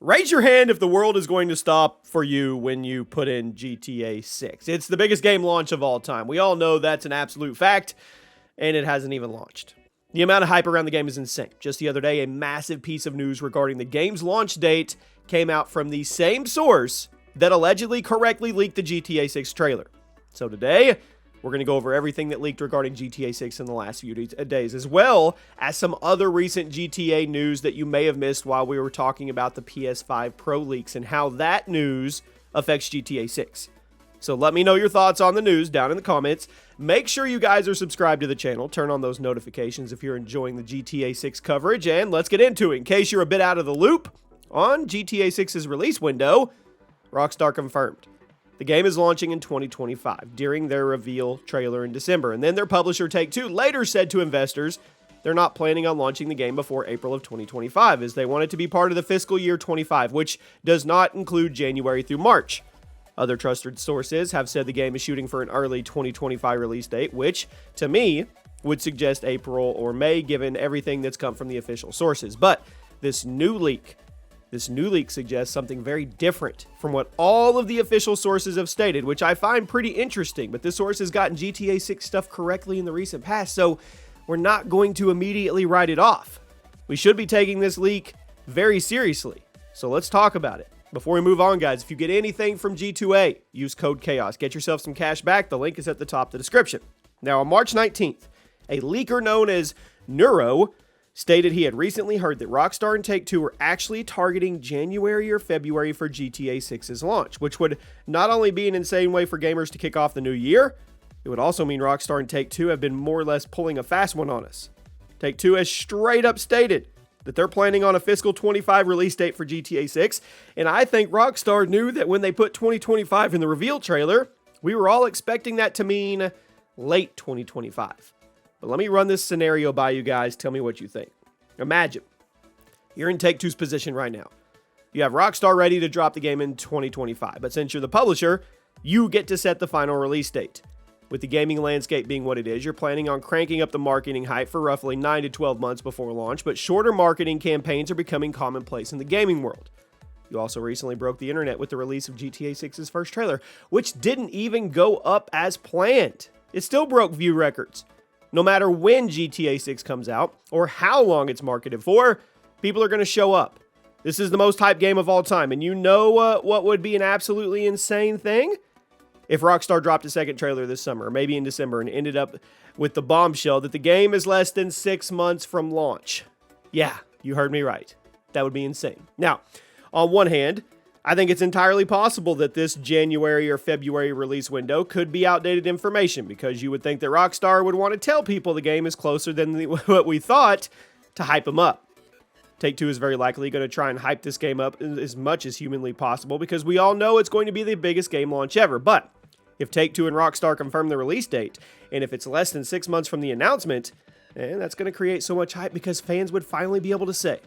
Raise your hand if the world is going to stop for you when you put in GTA 6. It's the biggest game launch of all time. We all know that's an absolute fact, and it hasn't even launched. The amount of hype around the game is insane. Just the other day, a massive piece of news regarding the game's launch date came out from the same source that allegedly correctly leaked the GTA 6 trailer. So today, we're going to go over everything that leaked regarding GTA 6 in the last few days, as well as some other recent GTA news that you may have missed while we were talking about the PS5 Pro leaks and how that news affects GTA 6. So let me know your thoughts on the news down in the comments. Make sure you guys are subscribed to the channel. Turn on those notifications if you're enjoying the GTA 6 coverage, and let's get into it. In case you're a bit out of the loop, on GTA 6's release window, Rockstar confirmed the game is launching in 2025 during their reveal trailer in December. And then their publisher Take-Two later said to investors they're not planning on launching the game before April of 2025 as they want it to be part of the fiscal year 25, which does not include January through March. Other trusted sources have said the game is shooting for an early 2025 release date, which to me would suggest April or May given everything that's come from the official sources. But this new leak suggests something very different from what all of the official sources have stated, which I find pretty interesting. But this source has gotten GTA 6 stuff correctly in the recent past, so we're not going to immediately write it off. We should be taking this leak very seriously. So let's talk about it. Before we move on, guys, if you get anything from G2A, use code CHAOS. Get yourself some cash back. The link is at the top of the description. Now, on March 19th, a leaker known as Neuro stated he had recently heard that Rockstar and Take-Two were actually targeting January or February for GTA 6's launch, which would not only be an insane way for gamers to kick off the new year, it would also mean Rockstar and Take-Two have been more or less pulling a fast one on us. Take-Two has straight up stated that they're planning on a fiscal 25 release date for GTA 6, and I think Rockstar knew that when they put 2025 in the reveal trailer, we were all expecting that to mean late 2025. But let me run this scenario by you guys. Tell me what you think. Imagine you're in Take-Two's position right now. You have Rockstar ready to drop the game in 2025, but since you're the publisher, you get to set the final release date. With the gaming landscape being what it is, you're planning on cranking up the marketing hype for roughly 9 to 12 months before launch, but shorter marketing campaigns are becoming commonplace in the gaming world. You also recently broke the internet with the release of GTA 6's first trailer, which didn't even go up as planned. It still broke view records. No matter when GTA 6 comes out or how long it's marketed for, people are going to show up. This is the most hyped game of all time, and you know what would be an absolutely insane thing? If Rockstar dropped a second trailer this summer, or maybe in December, and ended up with the bombshell that the game is less than 6 months from launch. Yeah, you heard me right. That would be insane. Now, on one hand, I think it's entirely possible that this January or February release window could be outdated information because you would think that Rockstar would want to tell people the game is closer than what we thought to hype them up. Take-Two is very likely going to try and hype this game up as much as humanly possible because we all know it's going to be the biggest game launch ever. But if Take-Two and Rockstar confirm the release date, and if it's less than 6 months from the announcement, that's going to create so much hype because fans would finally be able to say,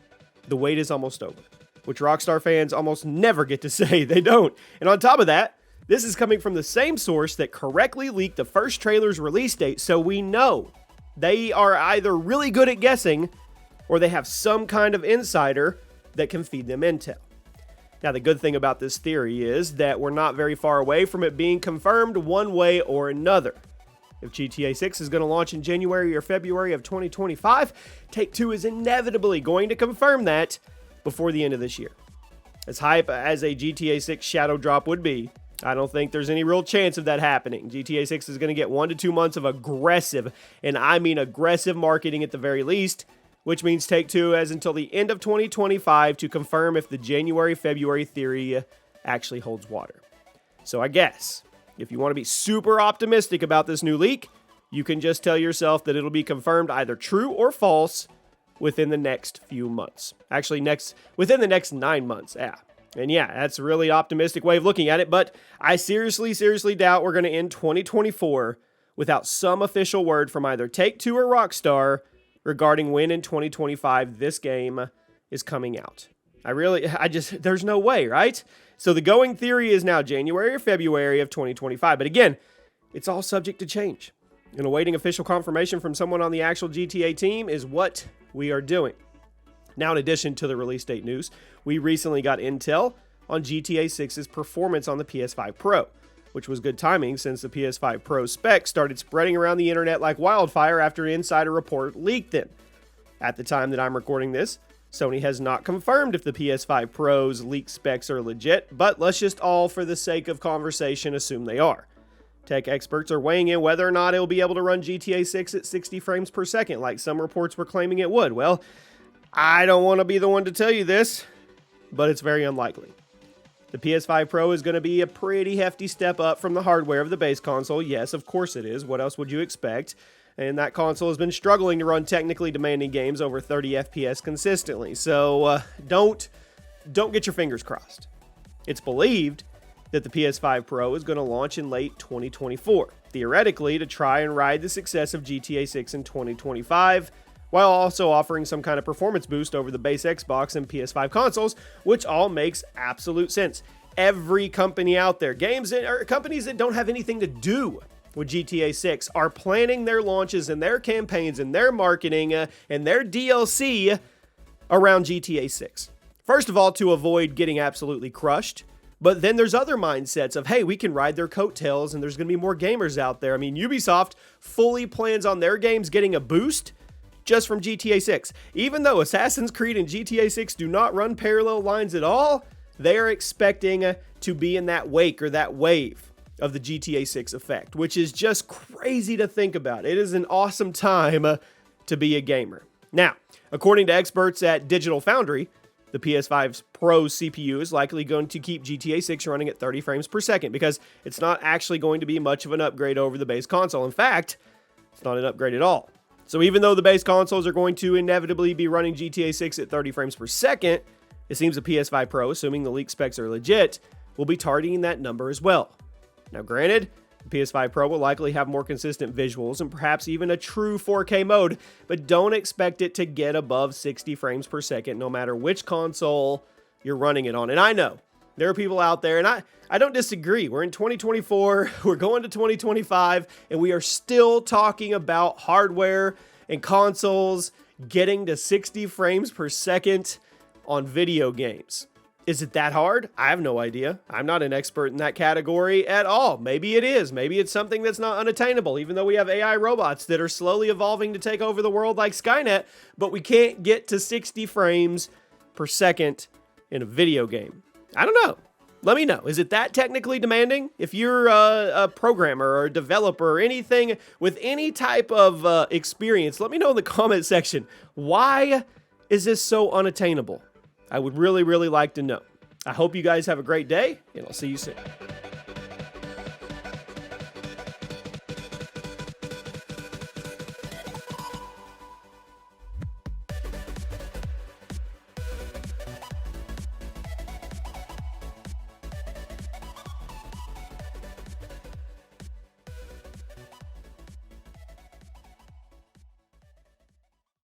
the wait is almost over, which Rockstar fans almost never get to say. They don't. And on top of that, this is coming from the same source that correctly leaked the first trailer's release date, so we know they are either really good at guessing or they have some kind of insider that can feed them intel. Now, the good thing about this theory is that we're not very far away from it being confirmed one way or another. If GTA 6 is going to launch in January or February of 2025, Take-Two is inevitably going to confirm that before the end of this year. As hype as a GTA 6 shadow drop would be, I don't think there's any real chance of that happening. GTA 6 is going to get 1 to 2 months of aggressive, and I mean aggressive marketing at the very least, which means Take-Two has until the end of 2025 to confirm if the January-February theory actually holds water. So I guess, if you want to be super optimistic about this new leak, you can just tell yourself that it'll be confirmed either true or false within the next few months. Actually, within the next 9 months, yeah. And yeah, that's a really optimistic way of looking at it, but I seriously doubt we're going to end 2024 without some official word from either Take-Two or Rockstar regarding when in 2025 this game is coming out. There's no way, right? So the going theory is now January or February of 2025. But again, it's all subject to change. And awaiting official confirmation from someone on the actual GTA team is what we are doing. Now, in addition to the release date news, we recently got intel on GTA 6's performance on the PS5 Pro, which was good timing since the PS5 Pro spec started spreading around the internet like wildfire after an insider report leaked them. At the time that I'm recording this, Sony has not confirmed if the PS5 Pro's leaked specs are legit, but let's just all, for the sake of conversation, assume they are. Tech experts are weighing in whether or not it will be able to run GTA 6 at 60 frames per second, like some reports were claiming it would. Well, I don't want to be the one to tell you this, but it's very unlikely. The PS5 Pro is going to be a pretty hefty step up from the hardware of the base console. Yes, of course it is. What else would you expect? And that console has been struggling to run technically demanding games over 30 FPS consistently. So don't get your fingers crossed. It's believed that the PS5 Pro is going to launch in late 2024, theoretically to try and ride the success of GTA 6 in 2025, while also offering some kind of performance boost over the base Xbox and PS5 consoles, which all makes absolute sense. Every company out there, companies that don't have anything to do with GTA 6 are planning their launches and their campaigns and their marketing and their DLC around GTA 6. First of all, to avoid getting absolutely crushed. But then there's other mindsets of, hey, we can ride their coattails and there's going to be more gamers out there. I mean, Ubisoft fully plans on their games getting a boost just from GTA 6. Even though Assassin's Creed and GTA 6 do not run parallel lines at all, they are expecting to be in that wake or that wave of the GTA 6 effect, which is just crazy to think about. It is an awesome time to be a gamer. Now, according to experts at Digital Foundry, the PS5's Pro CPU is likely going to keep GTA 6 running at 30 frames per second because it's not actually going to be much of an upgrade over the base console. In fact, it's not an upgrade at all. So even though the base consoles are going to inevitably be running GTA 6 at 30 frames per second, it seems the PS5 Pro, assuming the leaked specs are legit, will be targeting that number as well. Now granted, the PS5 Pro will likely have more consistent visuals and perhaps even a true 4K mode, but don't expect it to get above 60 frames per second no matter which console you're running it on. And I know there are people out there, and I don't disagree. We're in 2024, we're going to 2025, and we are still talking about hardware and consoles getting to 60 frames per second on video games. Is it that hard? I have no idea. I'm not an expert in that category at all. Maybe it is. Maybe it's something that's not unattainable, even though we have AI robots that are slowly evolving to take over the world like Skynet, but we can't get to 60 frames per second in a video game. I don't know. Let me know. Is it that technically demanding? If you're a programmer or a developer or anything with any type of experience, let me know in the comment section. Why is this so unattainable? I would really, really like to know. I hope you guys have a great day, and I'll see you soon.